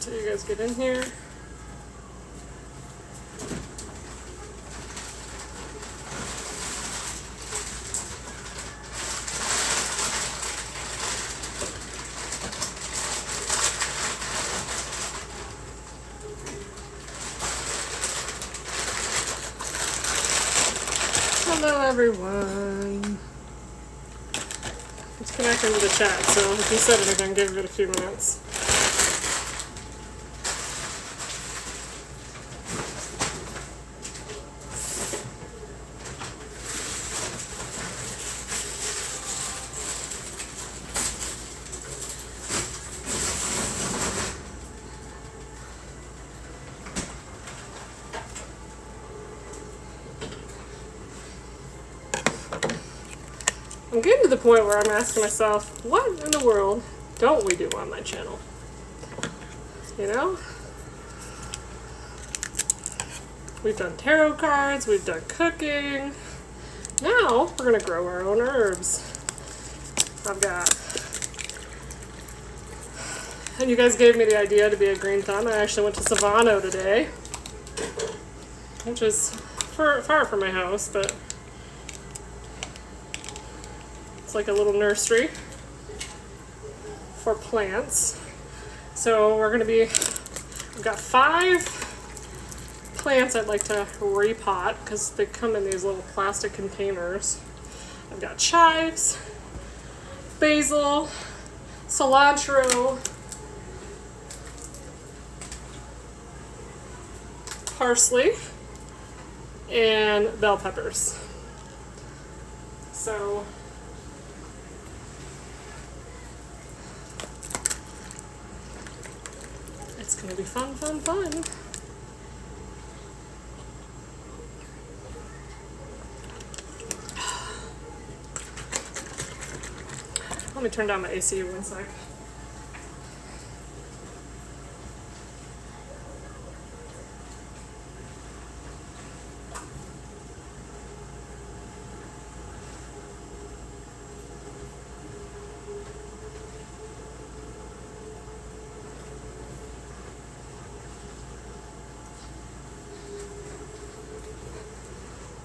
until you guys get in here. Hello everyone. It's connecting to the chat, so if you said anything, give it a few minutes. I'm getting to the point where I'm asking myself, what in the world don't we do on my channel? You know? We've done tarot cards, we've done cooking. Now, we're gonna grow our own herbs. And you guys gave me the idea to be a green thumb. I actually went to Savano today, which is far from my house, but it's like a little nursery for plants. So we've got 5 plants I'd like to repot because they come in these little plastic containers. I've got chives, basil, cilantro, parsley, and bell peppers. So it's gonna be fun. Let me turn down my AC 1 sec.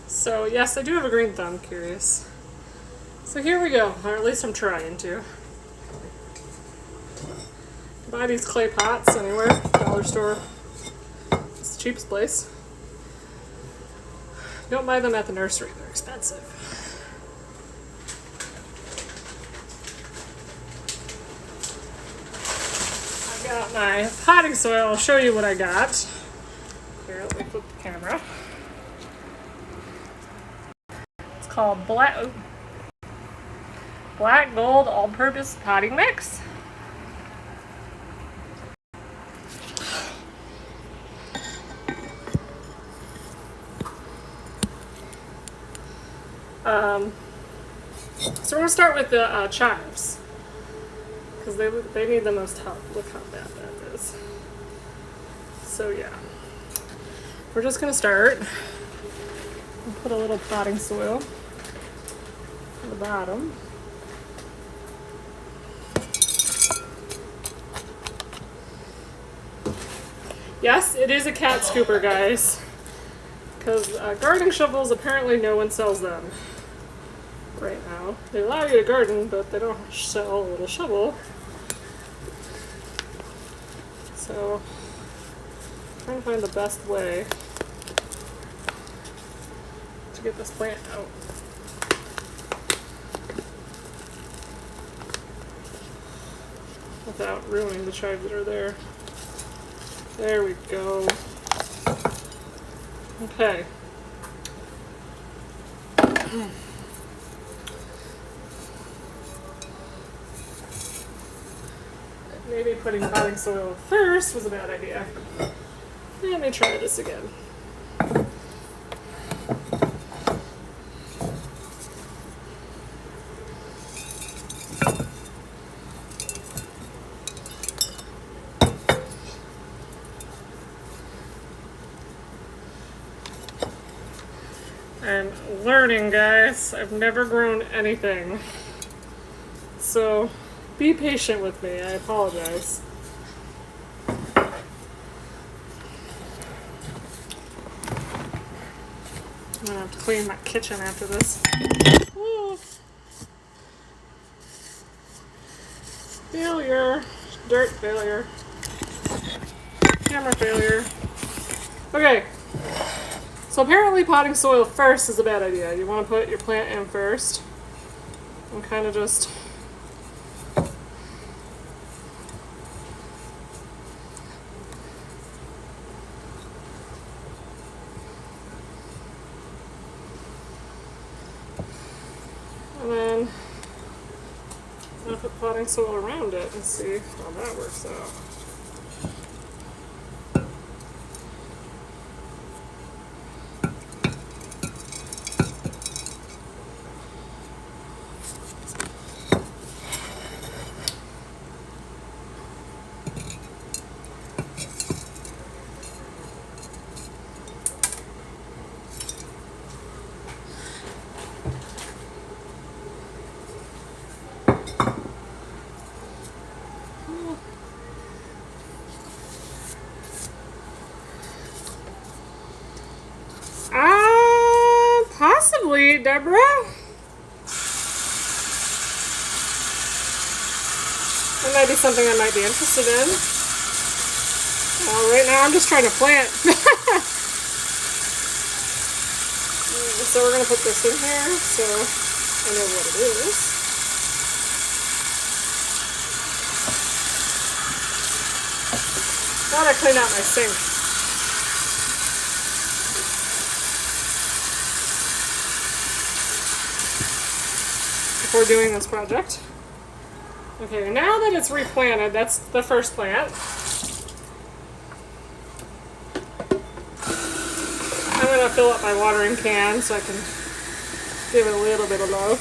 So yes, I do have a green thumb, curious. So here we go, or at least I'm trying to. Buy these clay pots anywhere, dollar store. It's the cheapest place. Don't buy them at the nursery, they're expensive. I've got my potting soil, I'll show you what I got. Here, let me flip the camera. Called Black Gold All-Purpose Potting Mix. So we're gonna start with the chives because they need the most help. Look how bad that is. So yeah, we're just gonna start and put a little potting soil on the bottom. Yes, it is a cat scooper, guys, because gardening shovels, apparently no one sells them right now. They allow you to garden, but they don't sell a little shovel. So I'm trying to find the best way to get this plant out. Without ruining the chives that are there. There we go. Okay. Maybe putting potting soil first was a bad idea. Let me try this again. I'm learning, guys. I've never grown anything. So be patient with me. I apologize. gonna have to clean my kitchen after this. Ooh. Failure. Dirt failure. Camera failure. Okay. So apparently potting soil first is a bad idea. You want to put your plant in first. And kind of just and then I'm going to put potting soil around it and see how that works out. Possibly, Deborah. That might be something I might be interested in. Well, right now I'm just trying to plant. So we're going to put this in here so I know what it is. Thought I cleaned out my sink. Before doing this project. Okay, now that it's replanted, that's the first plant. I'm going to fill up my watering can so I can give it a little bit of love.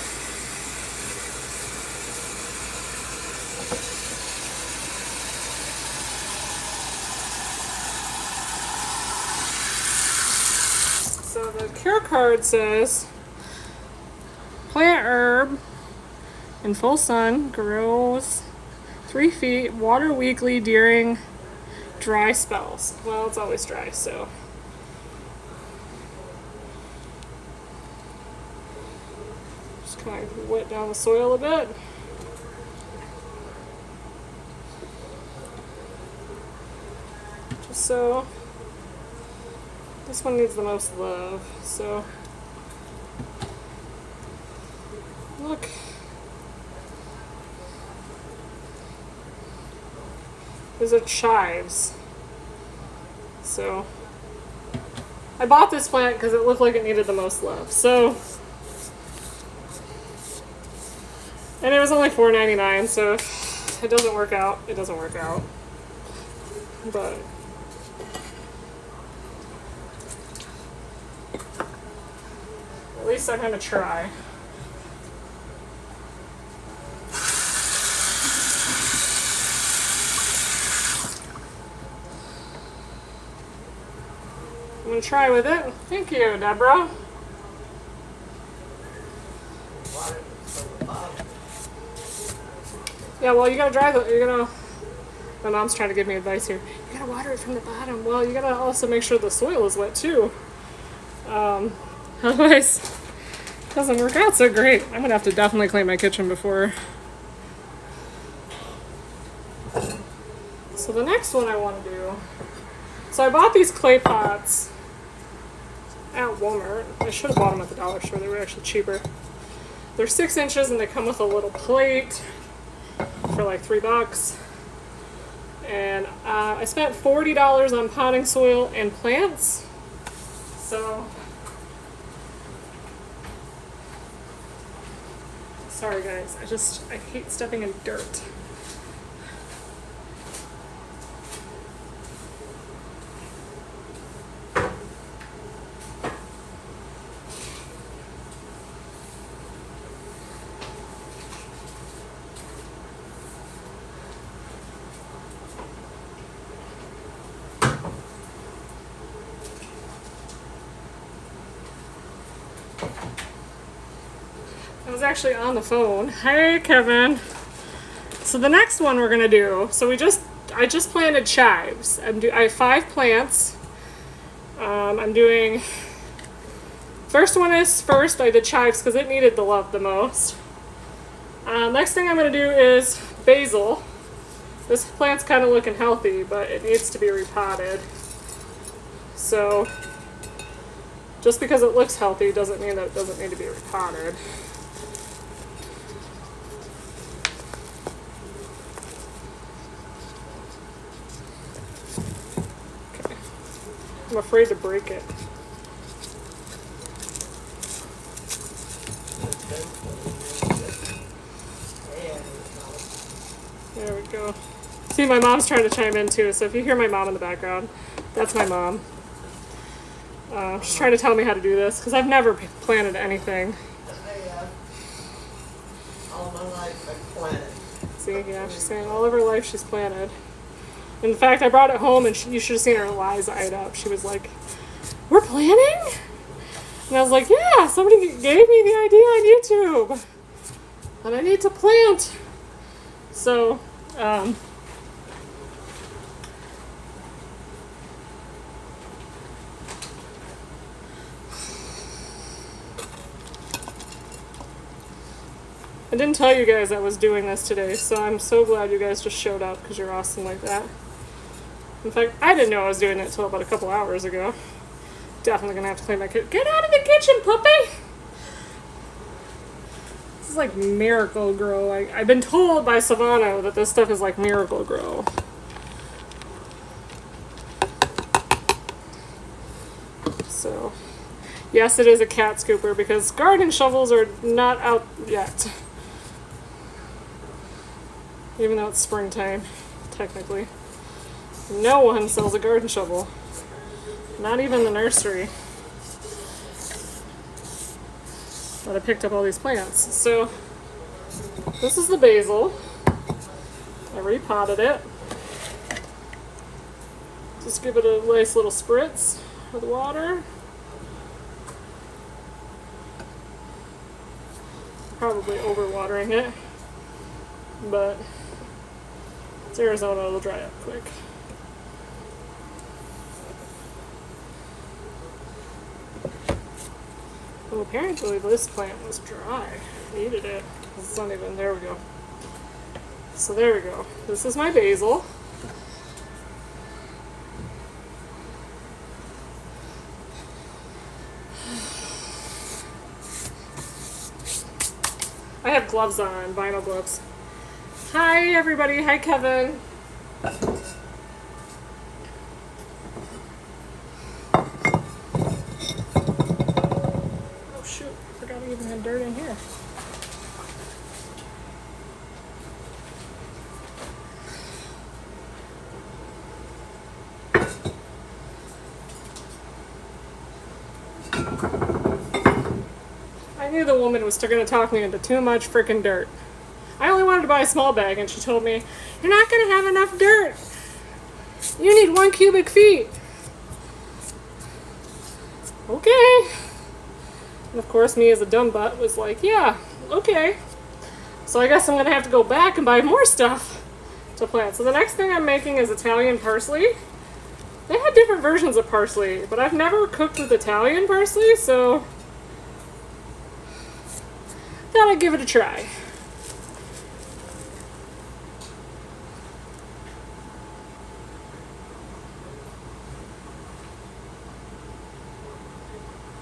So the cure card says, plant herb in full sun, grows 3 feet, water weekly during dry spells. Well, it's always dry, so. Just kind of wet down the soil a bit. Just so. This one needs the most love, so. Look. These are chives. So I bought this plant because it looked like it needed the most love. So, and it was only $4.99, so if it doesn't work out, it doesn't work out. But at least I'm gonna try. I'm gonna try with it. Thank you, Deborah. Yeah, well, you gotta dry the. You're gonna. My mom's trying to give me advice here. You gotta water it from the bottom. Well, you gotta also make sure the soil is wet too. Otherwise, it doesn't work out so great. I'm gonna have to definitely clean my kitchen before. So the next one I want to do. So I bought these clay pots at Walmart. I should have bought them at the dollar store. They were actually cheaper. They're 6 inches and they come with a little plate for like $3. And I spent $40 on potting soil and plants. So, sorry guys, I hate stepping in dirt. I was actually on the phone. Hey, Kevin. So the next one we're gonna do. So I just planted chives. I have 5 plants. I'm doing First one is first. I did chives because it needed the love the most. Next thing I'm going to do is basil. This plant's kind of looking healthy, but it needs to be repotted. So just because it looks healthy doesn't mean that it doesn't need to be repotted. Okay. I'm afraid to break it. There we go. See, my mom's trying to chime in too, so if you hear my mom in the background, that's my mom. She's trying to tell me how to do this, because I've never planted anything. All my life I've planted. See, yeah, she's saying all of her life she's planted. In fact, I brought it home, and you should have seen her eyes eyed up. She was like, "We're planting?" And I was like, "Yeah, somebody gave me the idea on YouTube, and I need to plant." So, I didn't tell you guys I was doing this today, so I'm so glad you guys just showed up because you're awesome like that. In fact, I didn't know I was doing it until about a couple hours ago. Definitely gonna have to clean my kitchen. Get out of the kitchen, puppy! This is like Miracle Grow. I've been told by Savannah that this stuff is like Miracle Grow. So, yes, it is a cat scooper because gardening shovels are not out yet. Even though it's springtime, technically. No one sells a garden shovel. Not even the nursery. But I picked up all these plants. So, this is the basil. I repotted it. Just give it a nice little spritz with water. Probably overwatering it. But it's Arizona, it'll dry up quick. Well, apparently this plant was dry. Needed it. It's not even, there we go. So there we go. This is my basil. I have gloves on, vinyl gloves. Hi everybody, hi Kevin. Oh shoot, I forgot I even had dirt in here. I knew the woman was still going to talk me into too much freaking dirt. I only wanted to buy a small bag, and she told me, "You're not going to have enough dirt. You need 1 cubic feet." Okay. And of course, me as a dumb butt was like, "Yeah, okay." So I guess I'm going to have to go back and buy more stuff to plant. So the next thing I'm making is Italian parsley. They had different versions of parsley, but I've never cooked with Italian parsley, so thought I'd give it a try.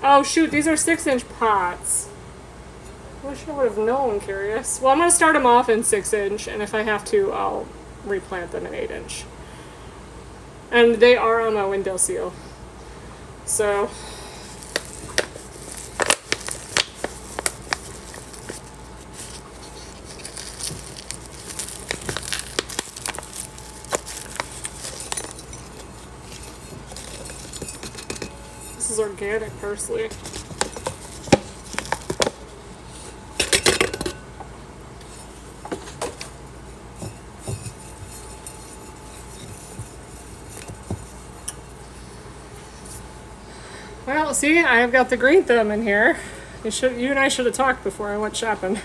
Oh shoot, these are 6-inch pots. Wish I would have known, curious. Well, I'm going to start them off in 6-inch, and if I have to, I'll replant them in 8-inch. And they are on my windowsill. So, this is organic parsley. Well, see, I've got the green thumb in here. You and I should have talked before I went shopping.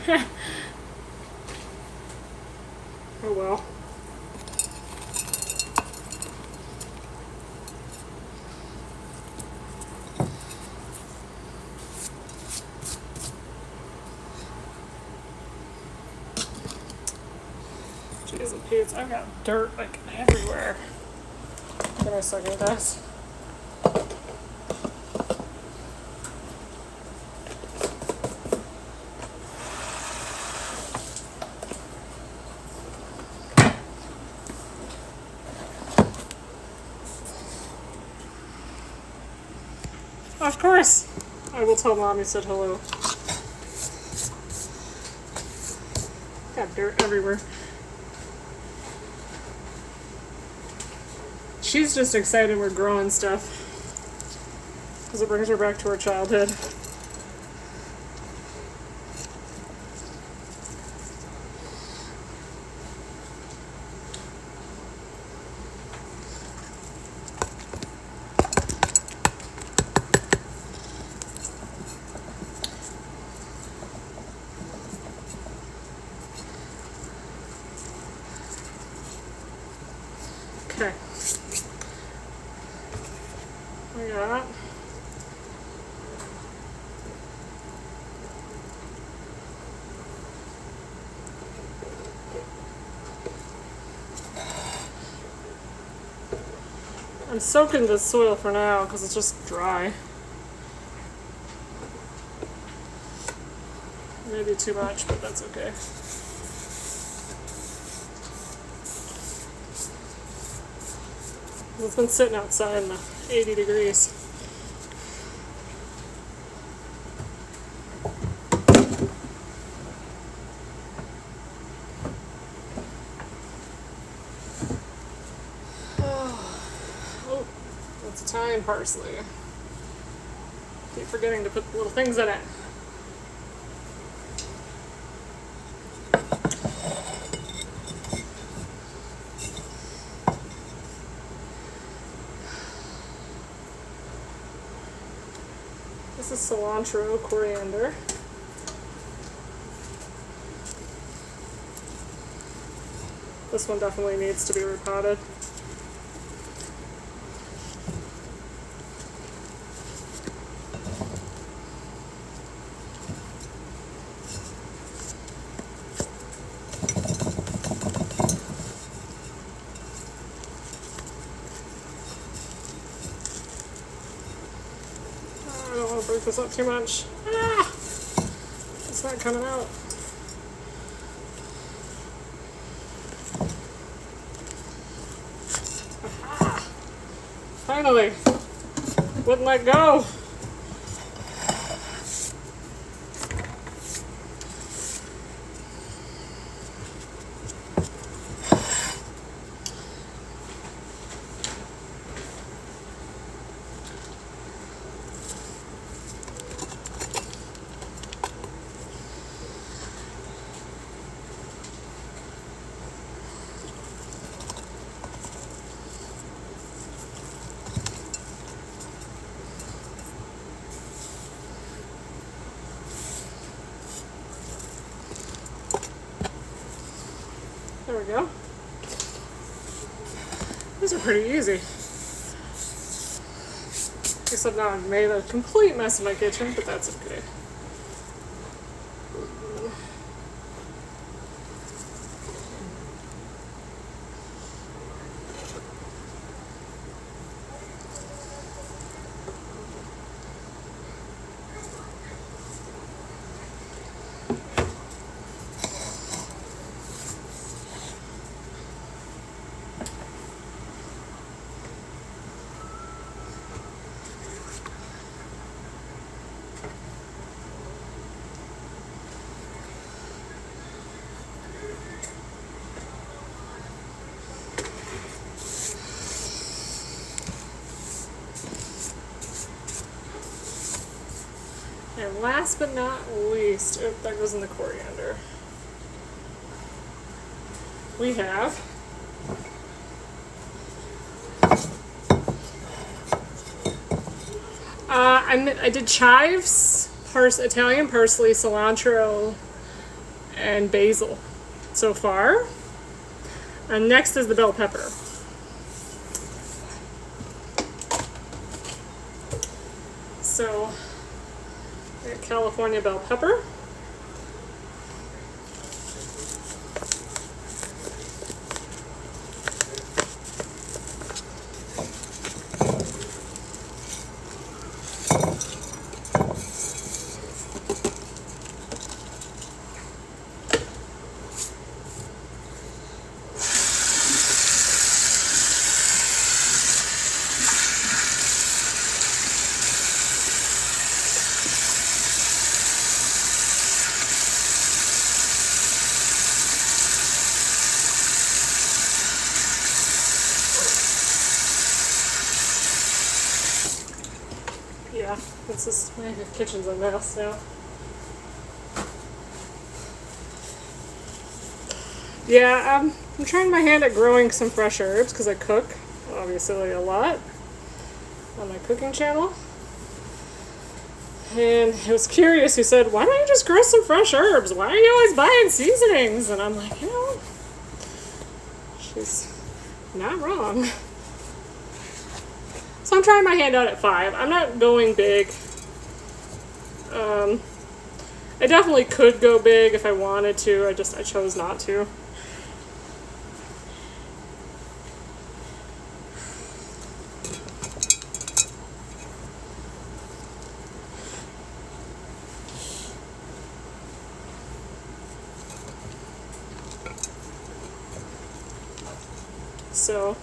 Oh well. Jeez and Pete's, I've got dirt like everywhere. Give me a second, guys. Of course, I will tell Mom you said hello. Got dirt everywhere. She's just excited we're growing stuff because it brings her back to her childhood. Okay. We got I'm soaking the soil for now because it's just dry. Maybe too much, but that's okay. It's been sitting outside in the 80 degrees. Oh, that's Italian parsley. Keep forgetting to put the little things in it. This is cilantro, coriander. This one definitely needs to be repotted. I don't want to break this up too much. Ah! It's not coming out. Ah! Finally! Wouldn't let go. There we go. These are pretty easy. Except now I've made a complete mess in my kitchen, but that's okay. And last but not least, oh, that goes in the coriander. We have I did chives, Italian parsley, cilantro, and basil so far. And next is the bell pepper. So, we got California bell pepper. yeah, it's just, my kitchen's a mess now. Yeah, I'm trying my hand at growing some fresh herbs because I cook, obviously, a lot on my cooking channel. And it was Curious who said, why don't you just grow some fresh herbs? Why are you always buying seasonings? And I'm like, she's not wrong. So I'm trying my hand out at 5. I'm not going big. I definitely could go big if I wanted to. I chose not to. So,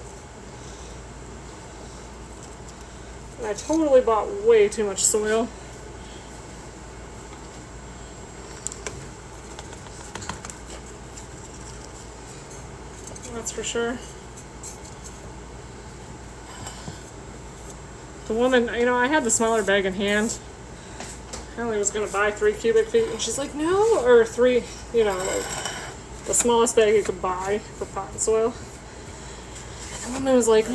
I totally bought way too much soil. That's for sure. The woman, I had the smaller bag in hand. I only was going to buy 3 cubic feet, and she's like, no, or 3, like the smallest bag you could buy for potting soil. And the woman was like,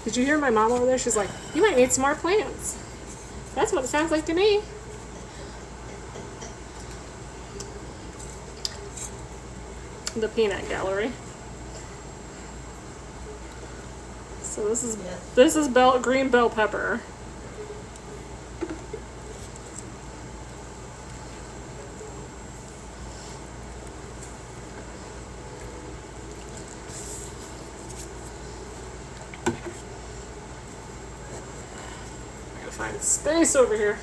did you hear my mom over there? She's like, you might need some more plants. That's what it sounds like to me. The peanut gallery. So this is green bell pepper. I gotta find space over here.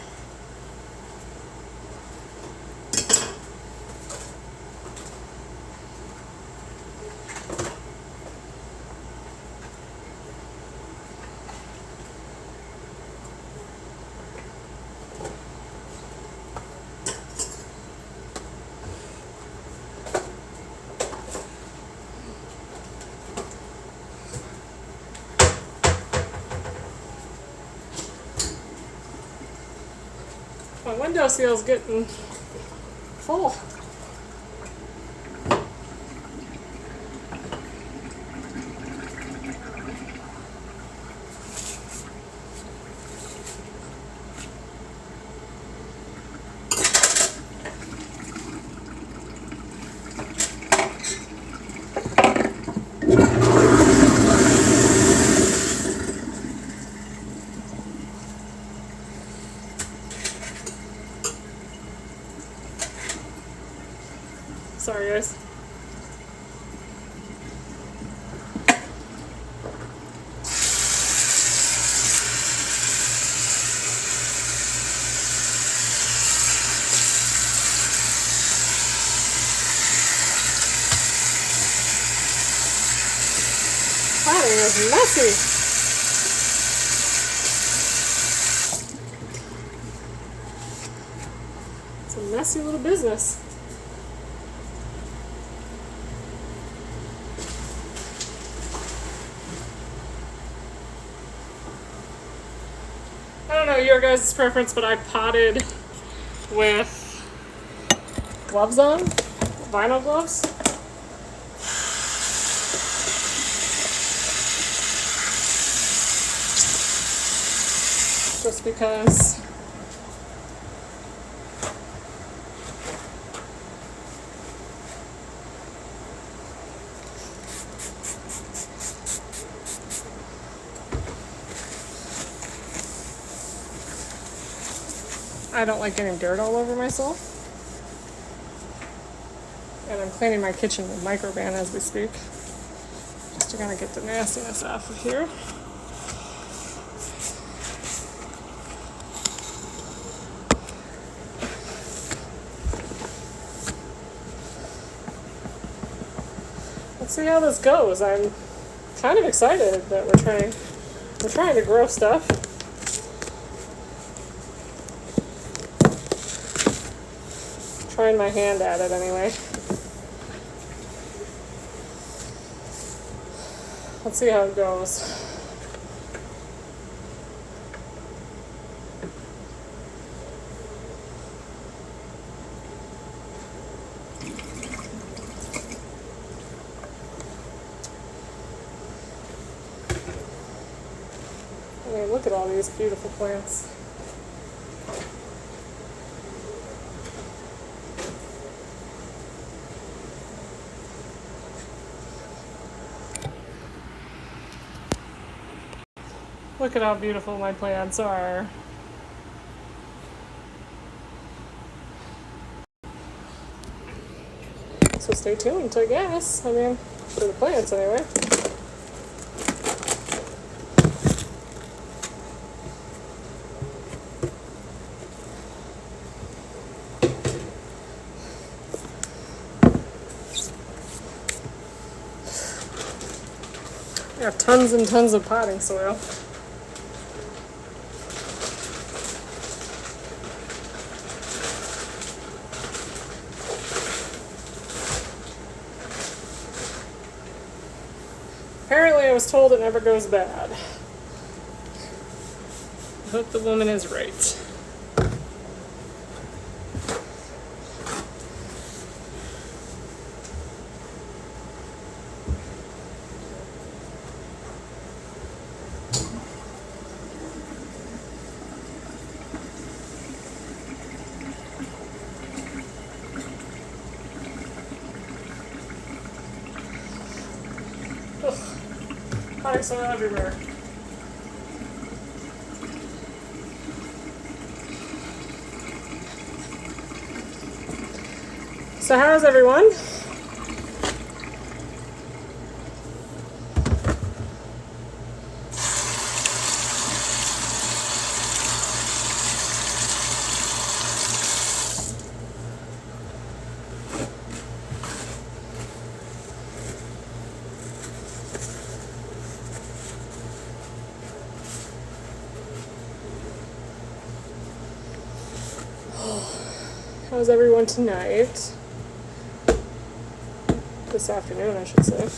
My windowsill is getting full. Sorry, guys. That is messy. It's a messy little business. I don't know your guys' preference, but I potted with gloves on, vinyl gloves. Just because I don't like getting dirt all over myself. And I'm cleaning my kitchen with Microban as we speak. Just to kind of get the nastiness off of here. Let's see how this goes. I'm kind of excited that we're trying to grow stuff. Trying my hand at it anyway. Let's see how it goes. mean, look at all these beautiful plants. Look at how beautiful my plants are. So stay tuned, I guess. I mean, for the plants anyway. I have tons and tons of potting soil. Apparently I was told it never goes bad. I hope the woman is right. Potting soil everywhere. So how's everyone? How's everyone tonight? This afternoon, I should say.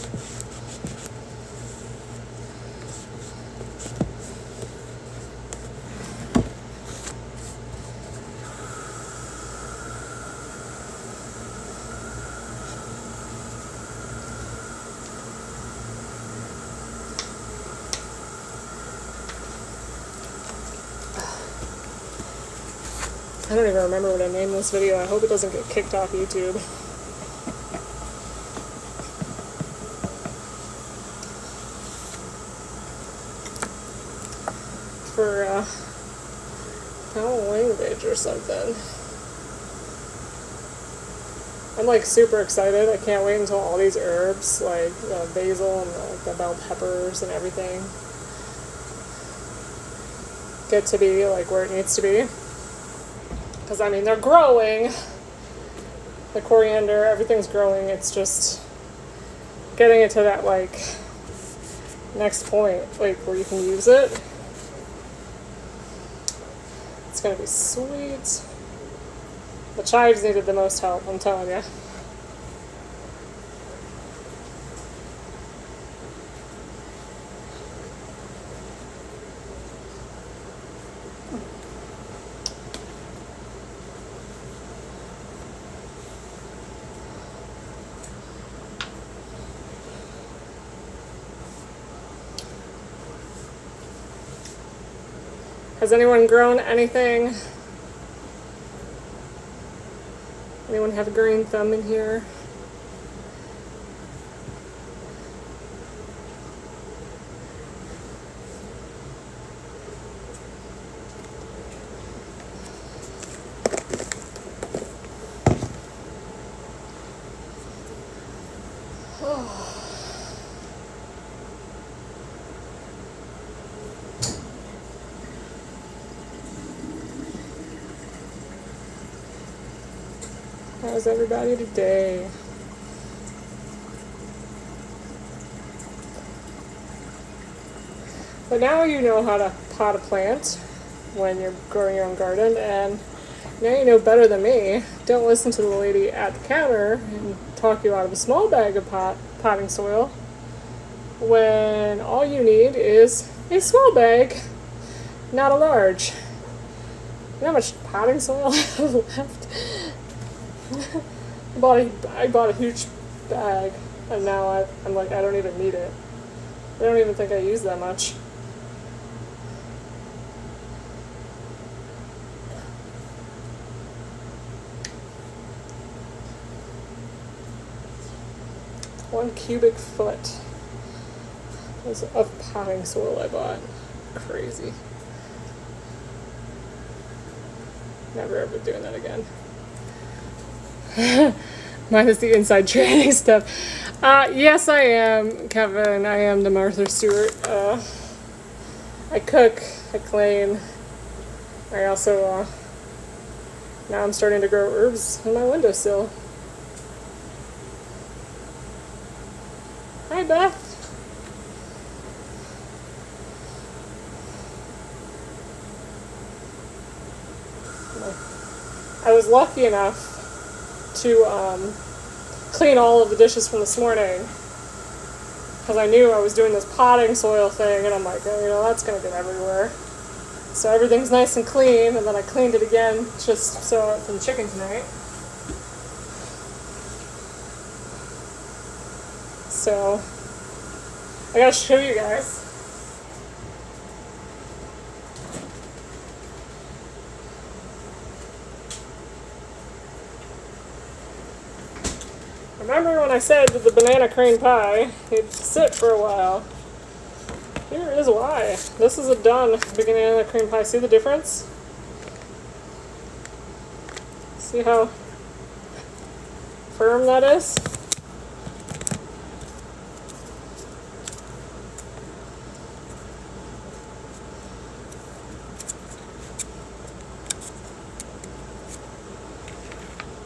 I don't even remember what I named this video. I hope it doesn't get kicked off YouTube. For foul language or something. I'm like super excited. I can't wait until all these herbs, like basil and the bell peppers and everything, get to be like where it needs to be. Because I mean, they're growing. The coriander, everything's growing. It's just getting it to that like next point, like where you can use it. It's gonna be sweet. The chives needed the most help, I'm telling you. Has anyone grown anything? Anyone have a green thumb in here? How's everybody today? But now you know how to pot a plant when you're growing your own garden, and now you know better than me. Don't listen to the lady at the counter and talk you out of a small bag of potting soil when all you need is a small bag, not a large. You know how much potting soil I have left? I bought a huge bag, and now I'm like, I don't even need it. I don't even think I use that much. 1 cubic foot of potting soil I bought. Crazy. Never ever doing that again. Minus the inside training stuff. Yes, I am, Kevin. I am the Martha Stewart. I cook, I clean. I also, now I'm starting to grow herbs on my windowsill. Hi, Beth. I was lucky enough to clean all of the dishes from this morning because I knew I was doing this potting soil thing, and I'm like, oh, that's going to get everywhere. So everything's nice and clean, and then I cleaned it again just so for the chicken tonight. So I gotta show you guys. Remember when I said that the banana cream pie, it'd sit for a while? Here is why. This is a done banana cream pie. See the difference? See how firm that is?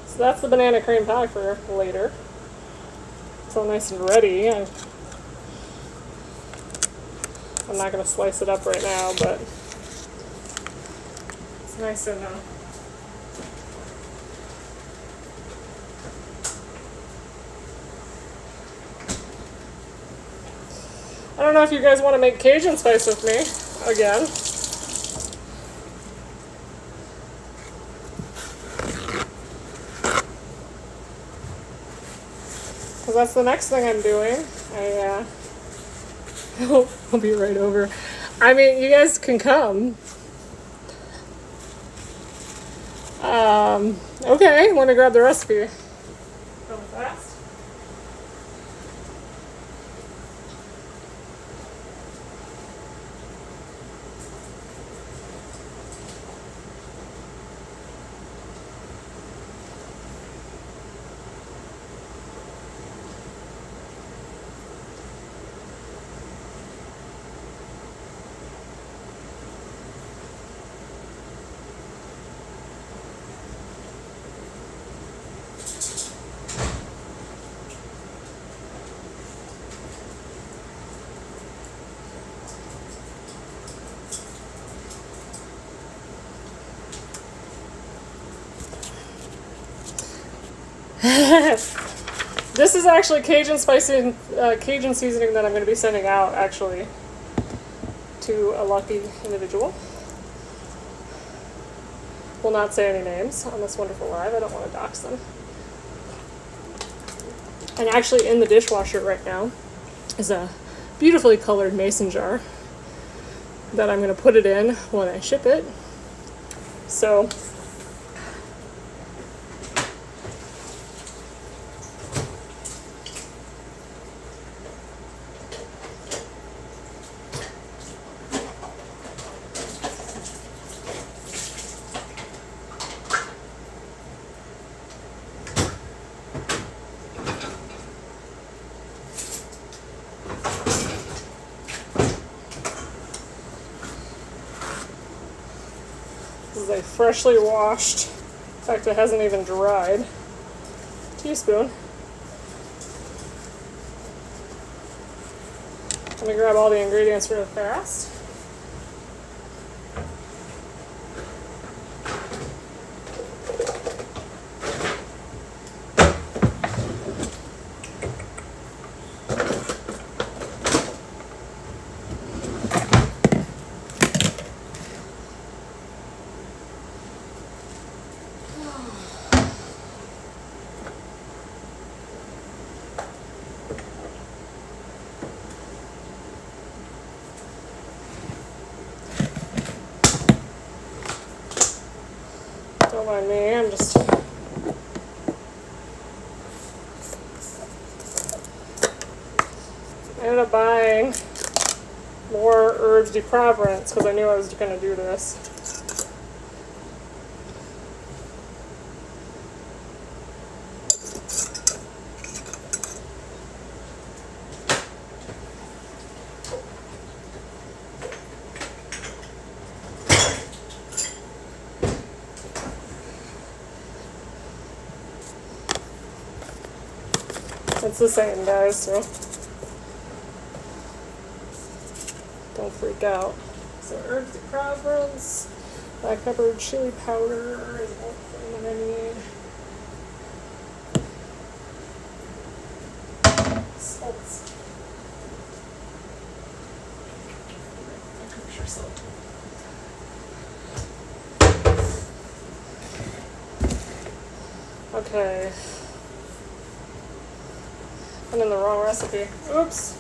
So that's the banana cream pie for later. It's all nice and ready. I'm not going to slice it up right now, but it's nice and I don't know if you guys want to make Cajun spice with me again. Because that's the next thing I'm doing. I'll be right over. I mean, you guys can come. Okay, want to grab the recipe. Really fast. This is actually Cajun spicy, Cajun seasoning that I'm going to be sending out actually to a lucky individual. Will not say any names on this wonderful live. I don't want to dox them. And actually in the dishwasher right now is a beautifully colored mason jar that I'm going to put it in when I ship it. So this is a freshly washed, in fact it hasn't even dried, teaspoon. Let me grab all the ingredients real fast. Don't mind me, I'm just up buying more herbs deproverants because I knew I was going to do this. It's the same, guys, so don't freak out. So herbs deproverants, black pepper, chili powder is one thing that I need. Salt. Picture salt. Okay. I'm in the wrong recipe. Oops.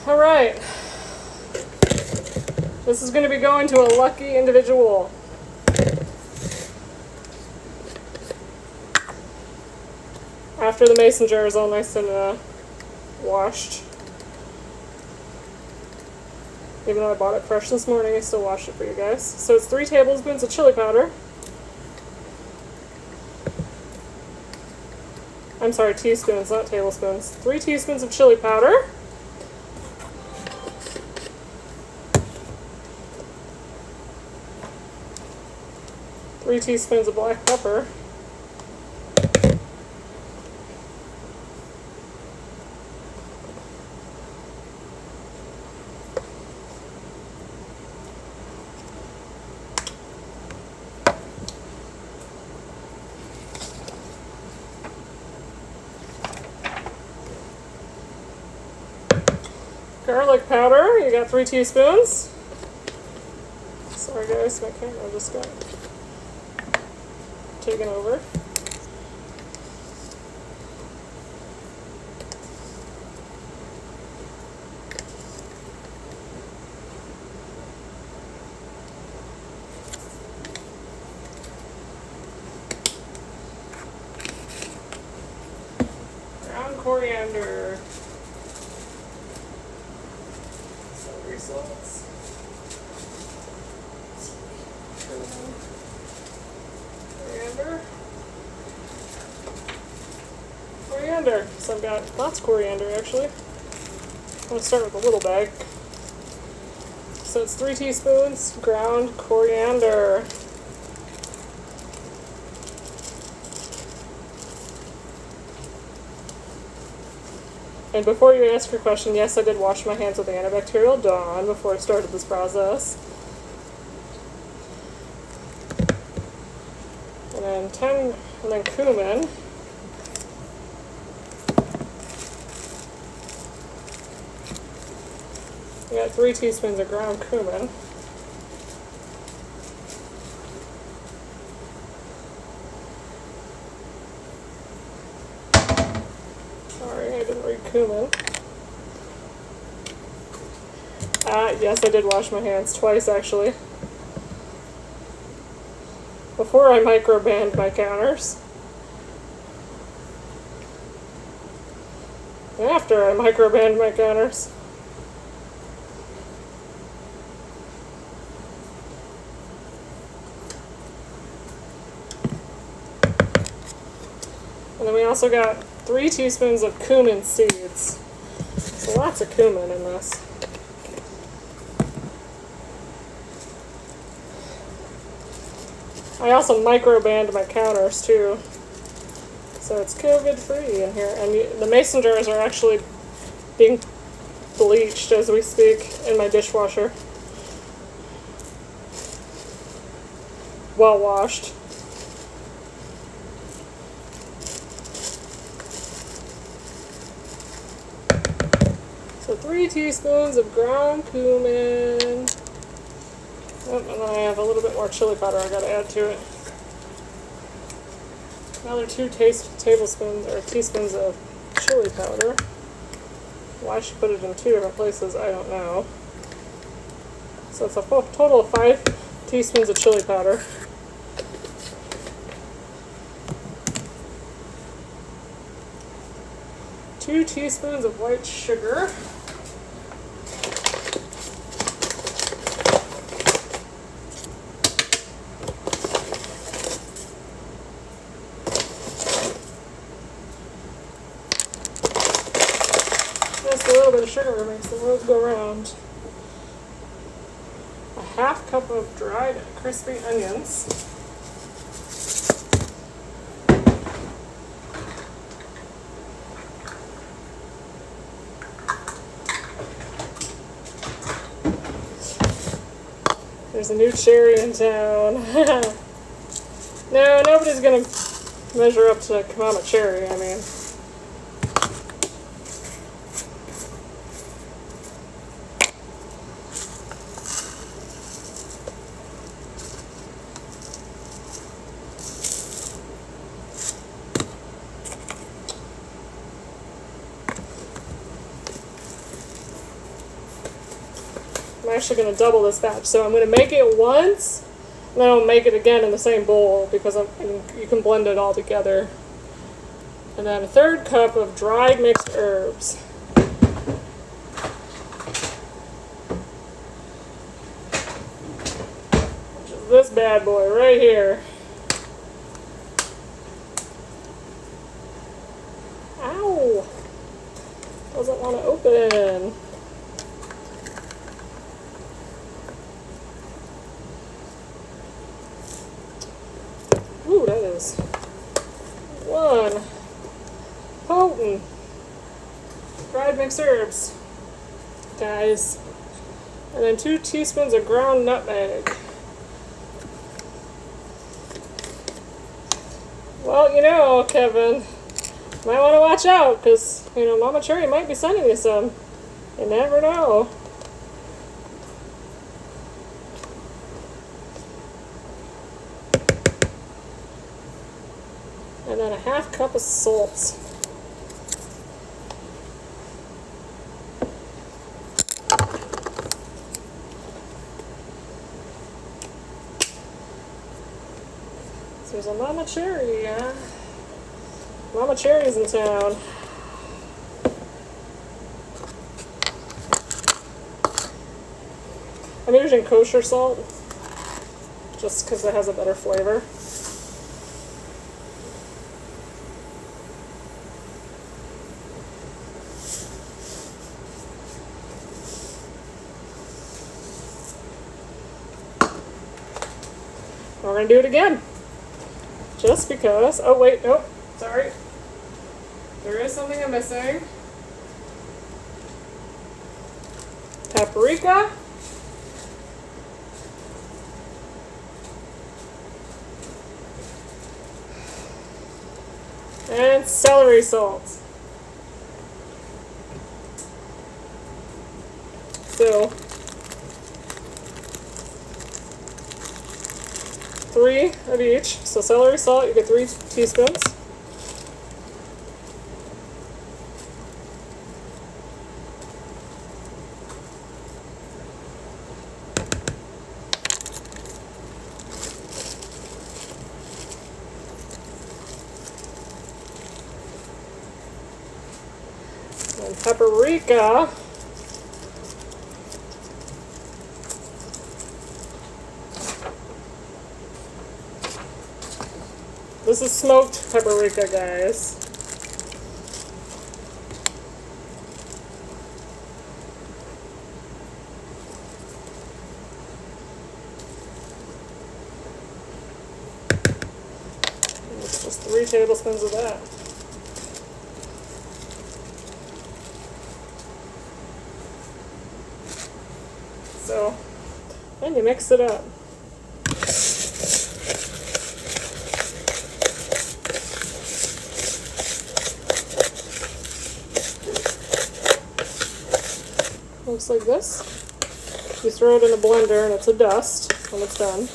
All right. This is going to be going to a lucky individual. After the mason jar is all nice and washed. Even though I bought it fresh this morning, I still washed it for you guys. So it's 3 tablespoons of chili powder. I'm sorry, teaspoons, not tablespoons. 3 teaspoons of chili powder. Three teaspoons of black pepper. Garlic powder, you got 3 teaspoons. Sorry guys, my camera just got taken over. Ground coriander. Celery salts. Coriander. So I've got lots of coriander actually. I'm going to start with a little bag. So it's 3 teaspoons ground coriander. And before you ask your question, yes, I did wash my hands with antibacterial Dawn before I started this process. And then cumin. We got 3 teaspoons of ground cumin. Sorry, I didn't read cumin. Yes, I did wash my hands twice actually. Before I microband my counters. And after I microband my counters. And then we also got 3 teaspoons of cumin seeds. So lots of cumin in this. I also microband my counters too. So it's COVID free in here. And the mason jars are actually being bleached as we speak in my dishwasher. Well washed. So 3 teaspoons of ground cumin. Oh, and then I have a little bit more chili powder I gotta add to it. Another 2 tablespoons or teaspoons of chili powder. Why I should put it in 2 different places, I don't know. So it's a total of 5 teaspoons of chili powder. 2 teaspoons of white sugar. Just a little bit of sugar makes the world go round. A half cup of dried crispy onions. There's a new cherry in town. No, nobody's gonna measure up to Kamama cherry, I mean. I'm actually going to double this batch, so I'm going to make it once, and then I'll make it again in the same bowl because you can blend it all together. And then a 1/3 cup of dried mixed herbs. Which is this bad boy right here. Ow! Doesn't want to open. Ooh, that is 1 potent dried mixed herbs, guys. And then 2 teaspoons of ground nutmeg. Well, you know, Kevin, might want to watch out because, you know, Mama Cherry might be sending you some. You never know. And then a half cup of salt. So there's a Mama Cherry, yeah. Mama Cherry's in town. I'm using kosher salt just because it has a better flavor. We're going to do it again. Just because. Oh, wait, nope. Sorry. There is something I'm missing. Paprika. And celery salt. So, 3 of each. So celery salt, you get 3 teaspoons. And paprika. This is smoked paprika, guys. And it's just 3 tablespoons of that. So, then you mix it up. Looks like this. You throw it in a blender and it's a dust when it's done.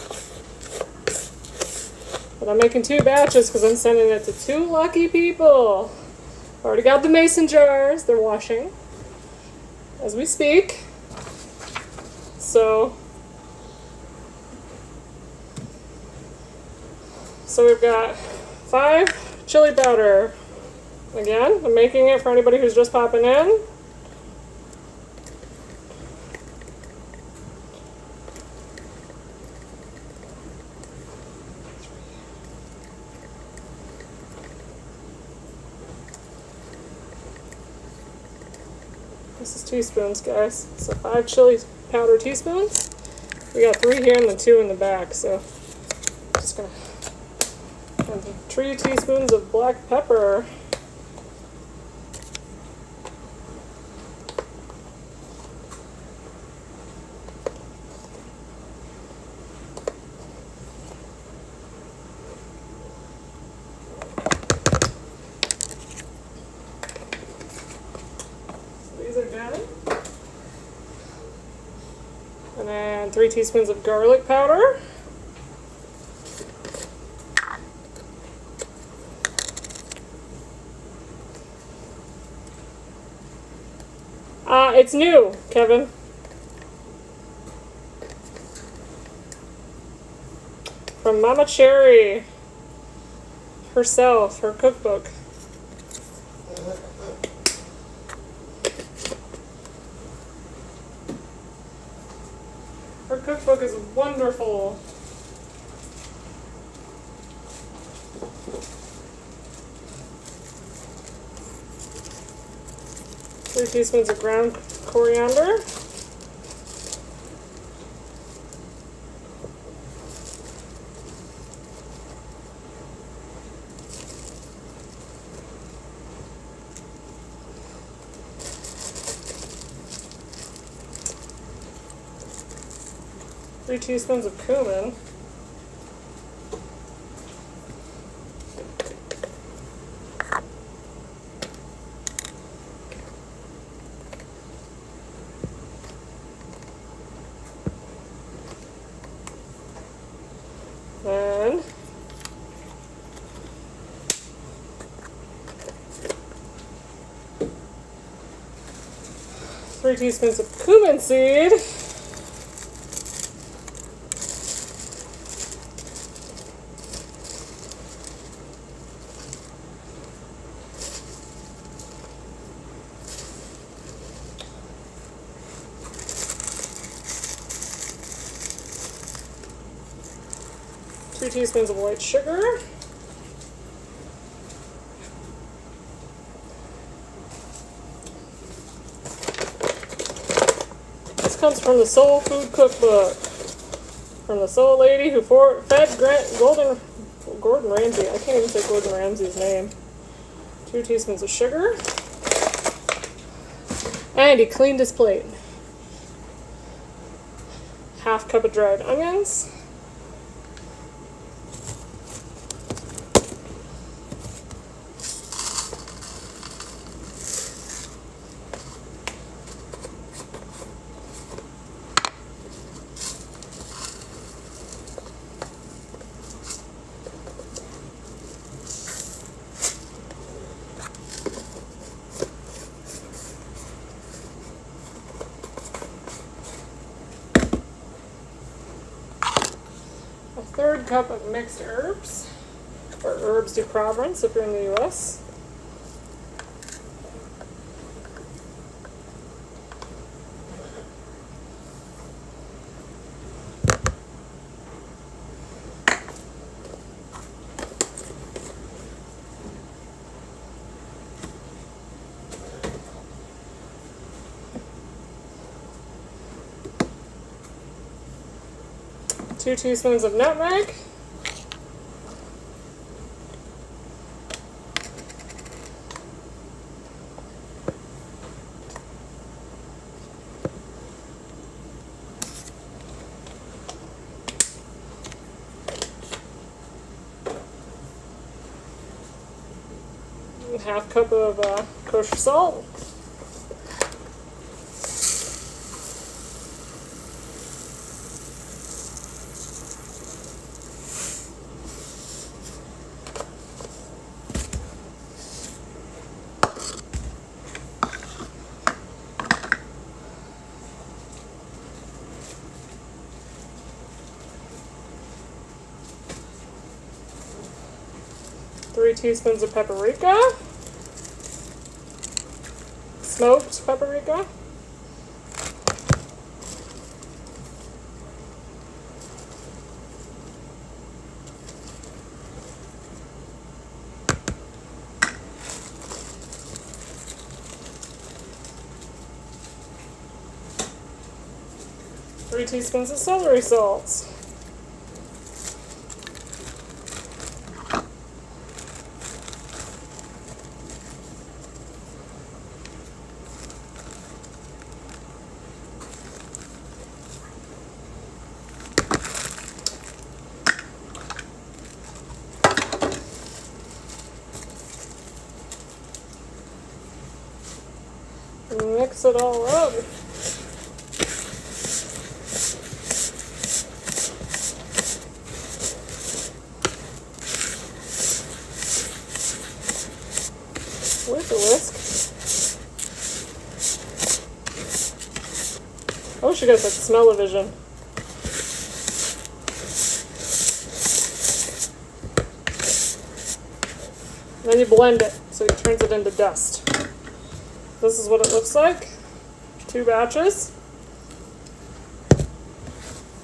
But I'm making 2 batches because I'm sending it to 2 lucky people. Already got the mason jars. They're washing as we speak. So we've got 5 chili powder, Again, I'm making it for anybody who's just popping in. This is teaspoons, guys. So 5 chili powder teaspoons. We got 3 here and then 2 in the back. So just gonna and 3 teaspoons of black pepper. These are done. And then 3 teaspoons of garlic powder. It's new, Kevin. From Mama Cherry herself, her cookbook. Her cookbook is wonderful. Three teaspoons of ground coriander. Three teaspoons of cumin. Then 3 teaspoons of cumin seed. Two teaspoons of white sugar. This comes from the Soul Food Cookbook. From the soul lady who fed Gordon Ramsay. I can't even say Gordon Ramsay's name. 2 teaspoons of sugar. And he cleaned his plate. Half cup of dried onions. A 1/3 cup of mixed herbs, or herbs de Provence if you're in the US. Two teaspoons of nutmeg. And half cup of kosher salt. Three teaspoons of paprika. smoked paprika. Three teaspoons of celery salt. Mix it all up. With a whisk. Oh, she got that smell-o-vision. Then you blend it so it turns it into dust. This is what it looks like. 2 batches.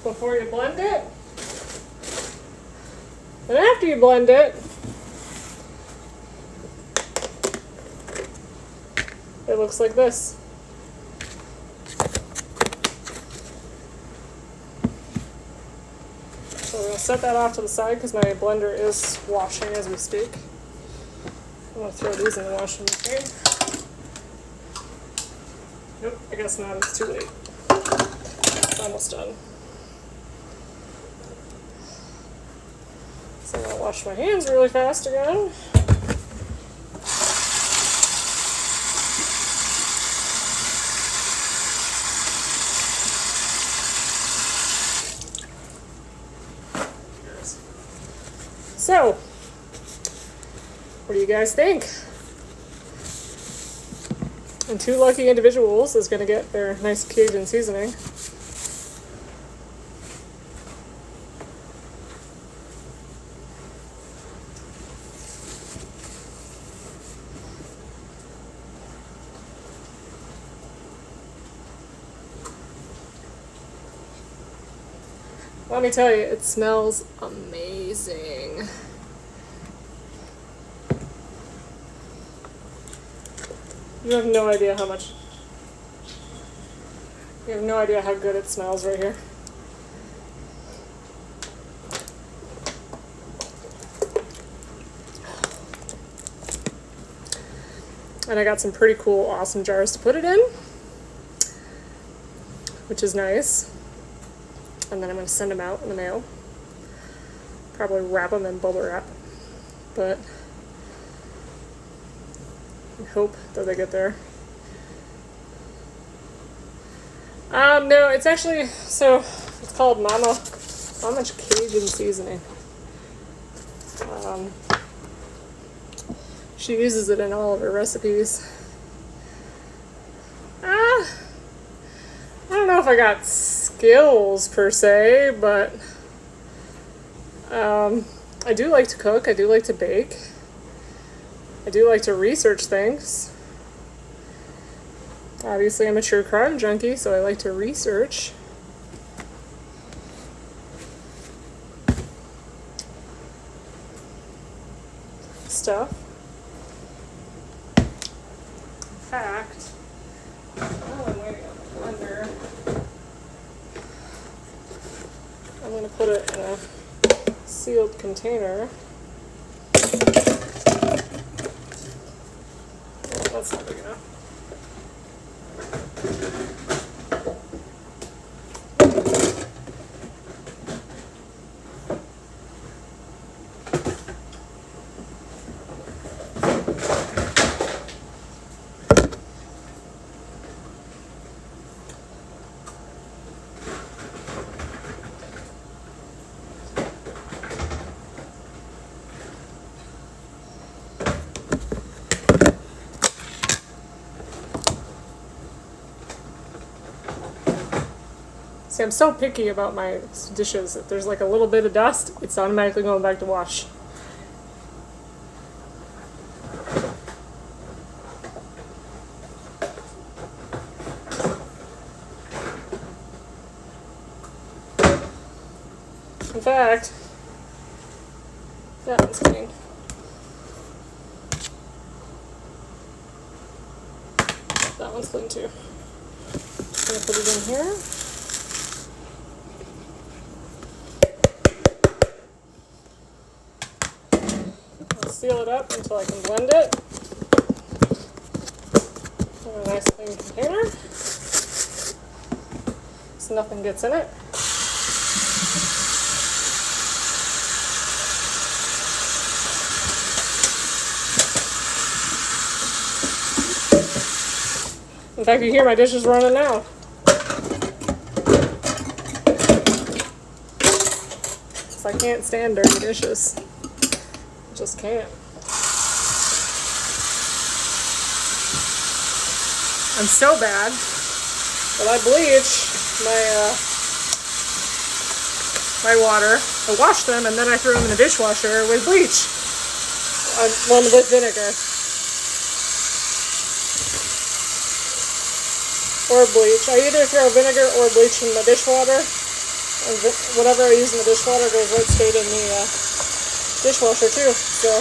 Before you blend it. And after you blend it, it looks like this. So we're going to set that off to the side because my blender is washing as we speak. I'm going to throw these in the washing machine. Nope, I guess not, it's too late. It's almost done. So I'm going to wash my hands really fast again. So, what do you guys think? And 2 lucky individuals is going to get their nice Cajun seasoning. Let me tell you, it smells amazing. You have no idea how much. You have no idea how good it smells right here. And I got some pretty cool, awesome jars to put it in, which is nice. And then I'm going to send them out in the mail. Probably wrap them in bubble wrap. But I hope that they get there. No, it's actually, so it's called Mama Cajun seasoning. She uses it in all of her recipes. I don't know if I got skills per se, but I do like to cook. I do like to bake. I do like to research things. Obviously, I'm a true crime junkie, so I like to research. Stuff. In fact, while I'm waiting on the blender, I'm going to put it in a sealed container. Oh, that's not big enough. See, I'm so picky about my dishes. If there's like a little bit of dust, it's automatically going back to wash. fact, that one's clean. That one's clean too. I'm gonna put it in here. I'll seal it up until I can blend it. In a nice clean container, so nothing gets in it. In fact, you hear my dishes running now. Because I can't stand dirty dishes. Just can't. I'm so bad that I bleach my water. I wash them and then I throw them in the dishwasher with bleach. One with vinegar. Or bleach. I either throw vinegar or bleach in the dishwater. And whatever I use in the dishwater goes right straight in the dishwasher too. So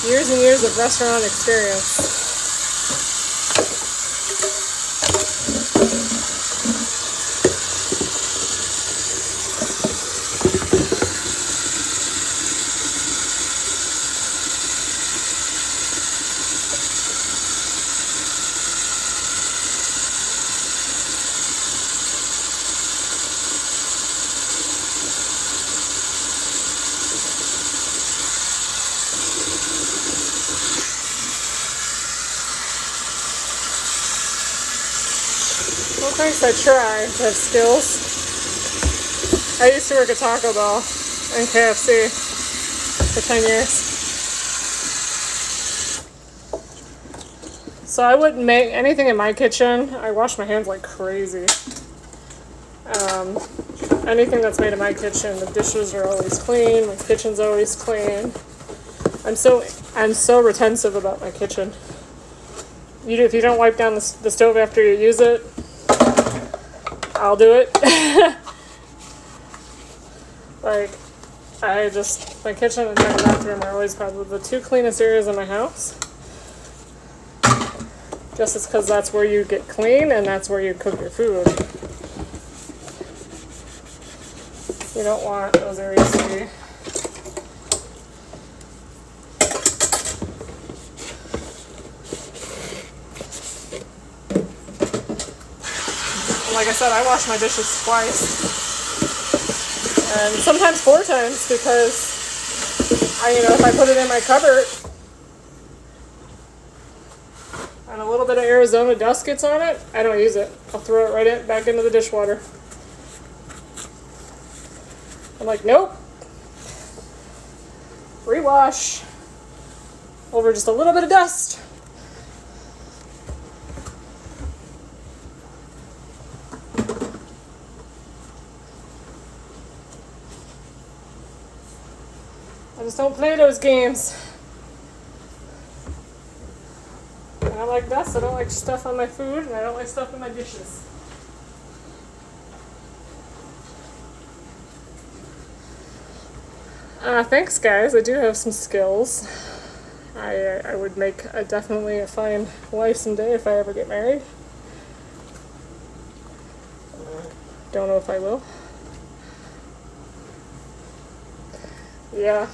years and years of restaurant experience. Well, thanks, I try to have skills. I used to work at Taco Bell and KFC for 10 years. So I wouldn't make anything in my kitchen. I wash my hands like crazy. Anything that's made in my kitchen, the dishes are always clean, my kitchen's always clean. I'm so retentive about my kitchen. If you don't wipe down the stove after you use it, I'll do it. Like, my kitchen and my bathroom are always probably the two cleanest areas in my house. Just because that's where you get clean and that's where you cook your food. You don't want those areas to be. Like I said, I wash my dishes twice. And sometimes 4 times because if I put it in my cupboard and a little bit of Arizona dust gets on it, I don't use it. I'll throw it right back into the dishwater. I'm like, nope. Rewash over just a little bit of dust. I just don't play those games. I don't like dust, I don't like stuff on my food, and I don't like stuff in my dishes. Thanks guys, I do have some skills. I would make definitely a fine wife someday if I ever get married. Don't know if I will. Yeah.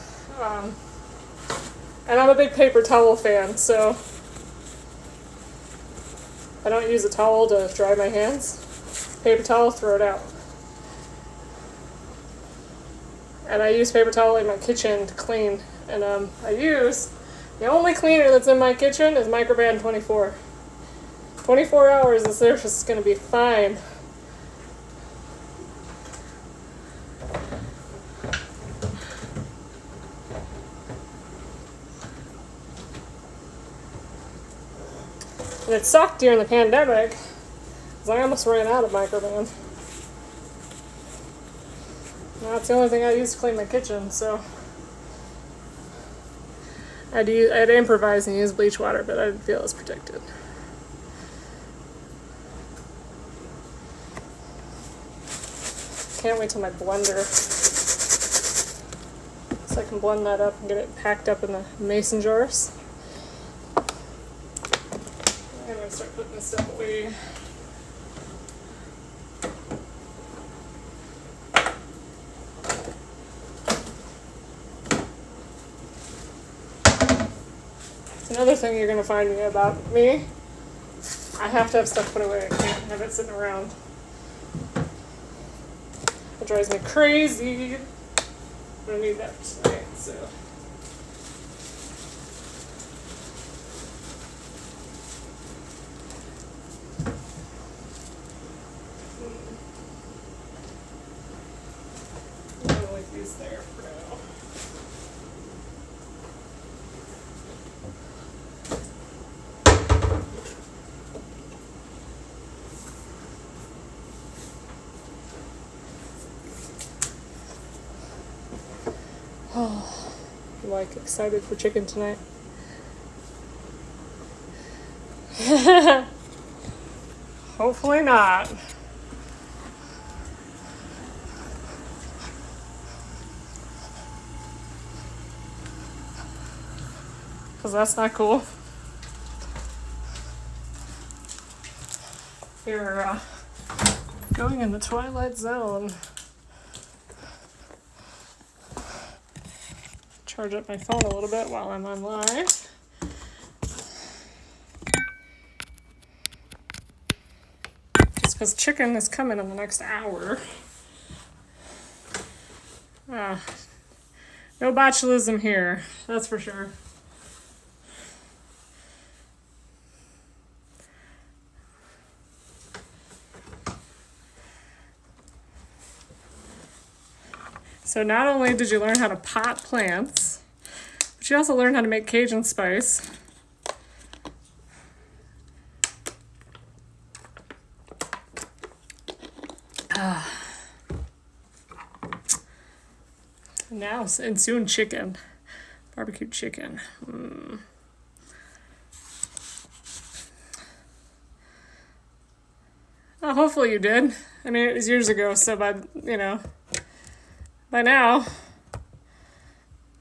And I'm a big paper towel fan, so I don't use a towel to dry my hands. Paper towel, throw it out. And I use paper towel in my kitchen to clean. And the only cleaner that's in my kitchen is Microban 24. 24 hours, the surface is going to be fine. And it sucked during the pandemic, because I almost ran out of Microban. Now it's the only thing I use to clean my kitchen, so I'd improvise and use bleach water, but I didn't feel as protected. can't wait till my blender, so I can blend that up and get it packed up in the mason jars. I'm gonna start putting this stuff away. Another thing you're gonna find me about me, I have to have stuff put away. I can't have it sitting around. It drives me crazy. I need that for tonight, so. I'm gonna leave these there for now. Oh, I'm like excited for chicken tonight. Hopefully not. Because that's not cool. You're going in the twilight zone. Charge up my phone a little bit while I'm on live. Just because chicken is coming in the next hour. No botulism here, that's for sure. So not only did you learn how to pot plants, but you also learned how to make Cajun spice. Now, and soon chicken. Barbecue chicken. Well, hopefully you did. I mean, it was years ago, so by now,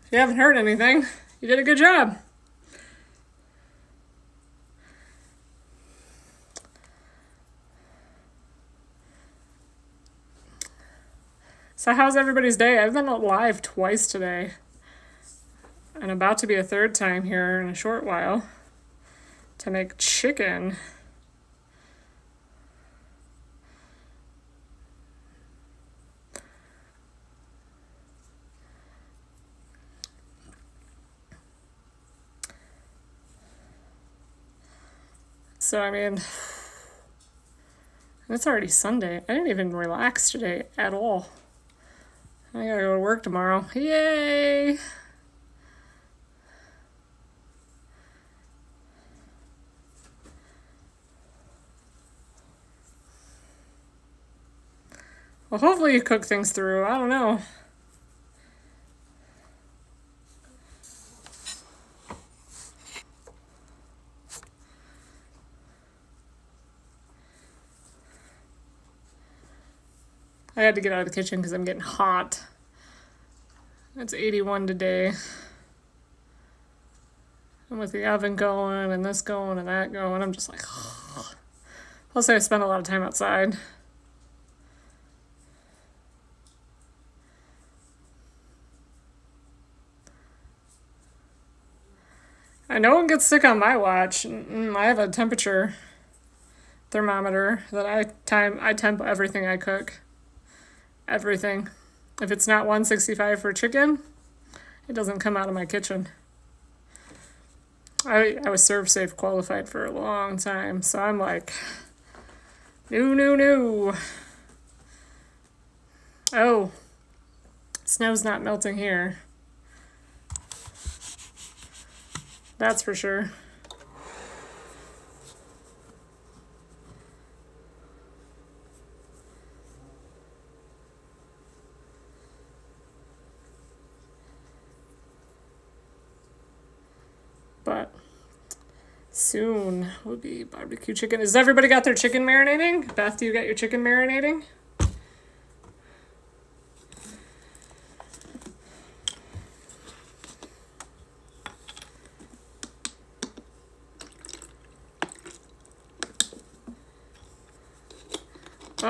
if you haven't heard anything, you did a good job. So how's everybody's day? I've been live twice today, and about to be a third time here in a short while to make chicken. So, I mean, it's already Sunday. I didn't even relax today at all. I gotta go to work tomorrow. Yay! Well, hopefully you cook things through. I don't know. I had to get out of the kitchen because I'm getting hot. It's 81 today. And with the oven going and this going and that going, I'm just like, ugh. Plus I spend a lot of time outside. No one gets sick on my watch. I have a temperature thermometer that I temp everything I cook. Everything. If it's not 165 for chicken, it doesn't come out of my kitchen. I was Serve Safe qualified for a long time, so I'm like, no. Oh, snow's not melting here. That's for sure. But soon will be barbecue chicken. Has everybody got their chicken marinating? Beth, do you got your chicken marinating?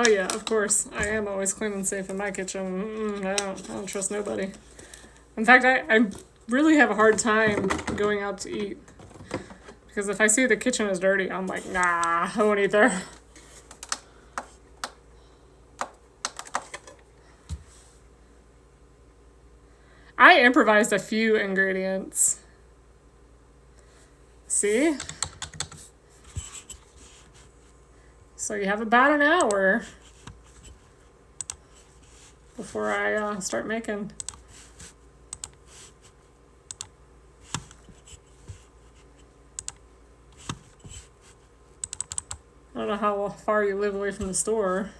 Oh yeah, of course. I am always clean and safe in my kitchen. I don't trust nobody. In fact, I really have a hard time going out to eat. Because if I see the kitchen is dirty, I'm like, nah, I won't eat there. I improvised a few ingredients. See? So you have about an hour before I start making. I don't know how far you live away from the store.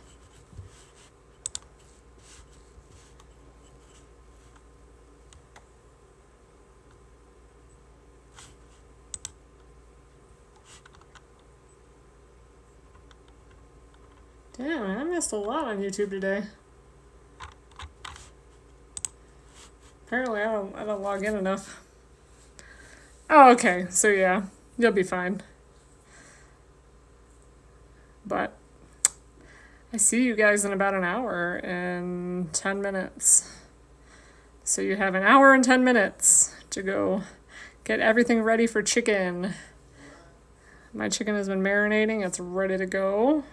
Damn, I missed a lot on YouTube today. Apparently, I don't log in enough. Oh, okay. So yeah, you'll be fine. But I see you guys in about an hour and 10 minutes. So you have an hour and 10 minutes to go get everything ready for chicken. My chicken has been marinating. It's ready to go.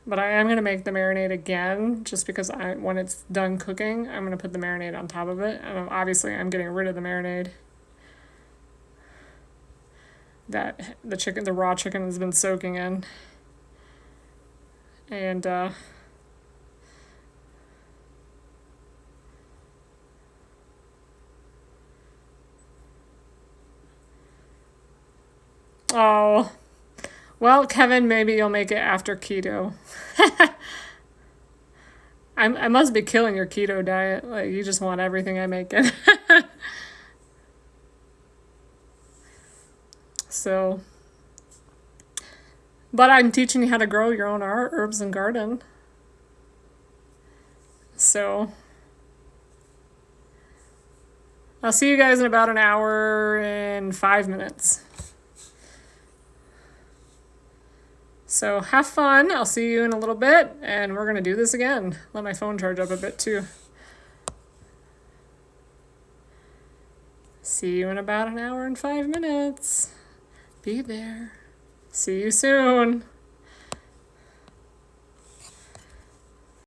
But I am going to make the marinade again just because when it's done cooking, I'm going to put the marinade on top of it. And obviously, I'm getting rid of the marinade that the raw chicken has been soaking in. And oh, well, Kevin, maybe you'll make it after keto. I must be killing your keto diet. Like, you just want everything I make it. So, but I'm teaching you how to grow your own herbs and garden. So, I'll see you guys in about an hour and 5 minutes. So have fun. I'll see you in a little bit, and we're going to do this again. Let my phone charge up a bit too. See you in about an hour and 5 minutes. Be there. See you soon.